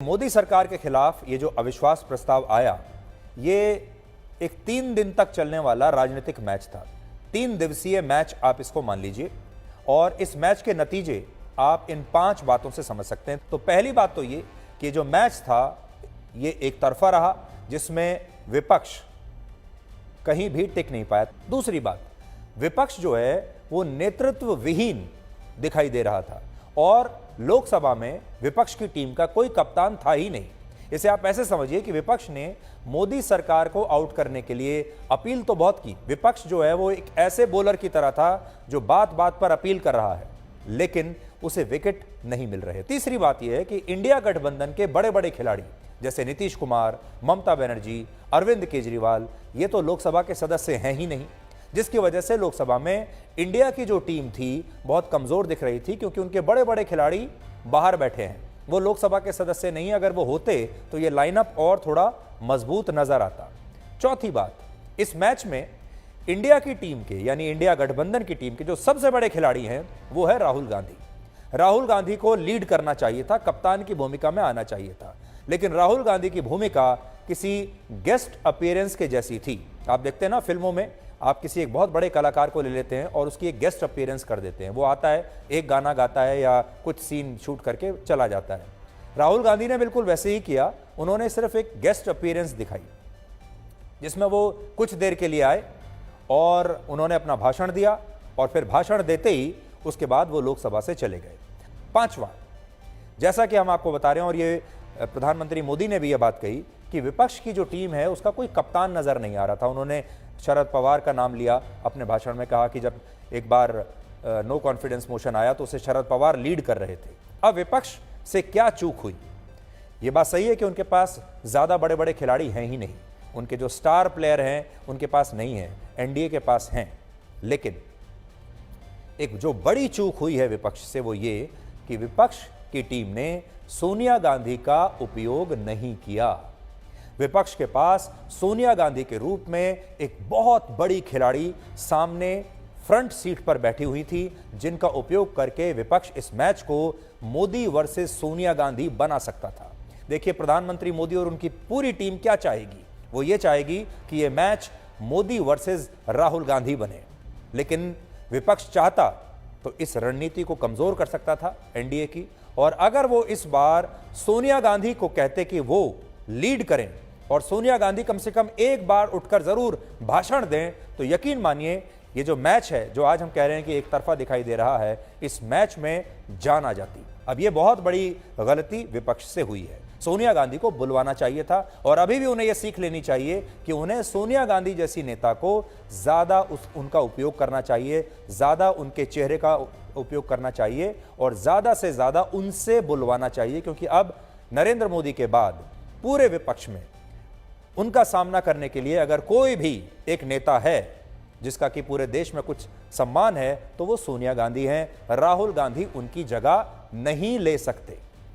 मोदी सरकार के खिलाफ ये जो अविश्वास प्रस्ताव आया, ये एक 3 दिन तक चलने वाला राजनीतिक मैच था। 3 दिवसीय मैच आप इसको मान लीजिए, और इस मैच के नतीजे आप इन 5 बातों से समझ सकते हैं। तो पहली बात तो ये कि जो मैच था ये एक तरफा रहा, जिसमें विपक्ष कहीं भी टिक नहीं पाया। दूसरी बात, विपक्ष जो है वो नेतृत्व विहीन दिखाई दे रहा था, और लोकसभा में विपक्ष की टीम का कोई कप्तान था ही नहीं। इसे आप ऐसे समझिए कि विपक्ष ने मोदी सरकार को आउट करने के लिए अपील तो बहुत की। विपक्ष जो है वो एक ऐसे बॉलर की तरह था जो बात बात पर अपील कर रहा है, लेकिन उसे विकेट नहीं मिल रहे। तीसरी बात यह है कि इंडिया गठबंधन के बड़े बड़े खिलाड़ी जैसे नीतीश कुमार, ममता बनर्जी, अरविंद केजरीवाल, ये तो लोकसभा के सदस्य हैं ही नहीं, जिसकी वजह से लोकसभा में इंडिया की जो टीम थी बहुत कमजोर दिख रही थी, क्योंकि उनके बड़े बड़े खिलाड़ी बाहर बैठे हैं, वो लोकसभा के सदस्य नहीं। अगर वो होते तो ये लाइनअप और थोड़ा मजबूत नजर आता। चौथी बात, इस मैच में इंडिया की टीम के, यानी इंडिया गठबंधन की टीम के जो सबसे बड़े खिलाड़ी हैं वो है राहुल गांधी। राहुल गांधी को लीड करना चाहिए था, कप्तान की भूमिका में आना चाहिए था, लेकिन राहुल गांधी की भूमिका किसी गेस्ट अपीयरेंस के जैसी थी। आप देखते हैं ना, फिल्मों में आप किसी एक बहुत बड़े कलाकार को ले लेते हैं और उसकी एक गेस्ट अपीयरेंस कर देते हैं। वो आता है, एक गाना गाता है या कुछ सीन शूट करके चला जाता है। राहुल गांधी ने बिल्कुल वैसे ही किया। उन्होंने सिर्फ एक गेस्ट अपीयरेंस दिखाई, जिसमें वो कुछ देर के लिए आए और उन्होंने अपना भाषण दिया, और फिर भाषण देते ही उसके बाद वो लोकसभा से चले गए। पांचवा, जैसा कि हम आपको बता रहे हैं, और ये प्रधानमंत्री मोदी ने भी यह बात कही कि विपक्ष की जो टीम है उसका कोई कप्तान नजर नहीं आ रहा था। उन्होंने शरद पवार का नाम लिया अपने भाषण में, कहा कि जब एक बार नो कॉन्फिडेंस मोशन आया तो उसे शरद पवार लीड कर रहे थे। अब विपक्ष से क्या चूक हुई? ये बात सही है कि उनके पास ज्यादा बड़े बड़े खिलाड़ी हैं ही नहीं, उनके जो स्टार प्लेयर हैं उनके पास नहीं है, एनडीए के पास हैं। लेकिन एक जो बड़ी चूक हुई है विपक्ष से वो ये कि विपक्ष की टीम ने सोनिया गांधी का उपयोग नहीं किया। विपक्ष के पास सोनिया गांधी के रूप में एक बहुत बड़ी खिलाड़ी सामने फ्रंट सीट पर बैठी हुई थी, जिनका उपयोग करके विपक्ष इस मैच को मोदी वर्सेस सोनिया गांधी बना सकता था। देखिए, प्रधानमंत्री मोदी और उनकी पूरी टीम क्या चाहेगी? वो ये चाहेगी कि यह मैच मोदी वर्सेस राहुल गांधी बने, लेकिन विपक्ष चाहता तो इस रणनीति को कमजोर कर सकता था एनडीए की। और अगर वो इस बार सोनिया गांधी को कहते कि वो लीड करें और सोनिया गांधी कम से कम एक बार उठकर जरूर भाषण दें, तो यकीन मानिए ये जो मैच है, जो आज हम कह रहे हैं कि एक तरफा दिखाई दे रहा है, इस मैच में जान आ जाती। अब ये बहुत बड़ी गलती विपक्ष से हुई है। सोनिया गांधी को बुलवाना चाहिए था, और अभी भी उन्हें यह सीख लेनी चाहिए कि उन्हें सोनिया गांधी जैसी नेता को ज्यादा उनका उपयोग करना चाहिए, ज्यादा उनके चेहरे का उपयोग करना चाहिए, और ज्यादा से ज्यादा उनसे बुलवाना चाहिए, क्योंकि अब नरेंद्र मोदी के बाद पूरे विपक्ष में उनका सामना करने के लिए अगर कोई भी एक नेता है जिसका कि पूरे देश में कुछ सम्मान है, तो वो सोनिया गांधी हैं। राहुल गांधी उनकी जगह नहीं ले सकते।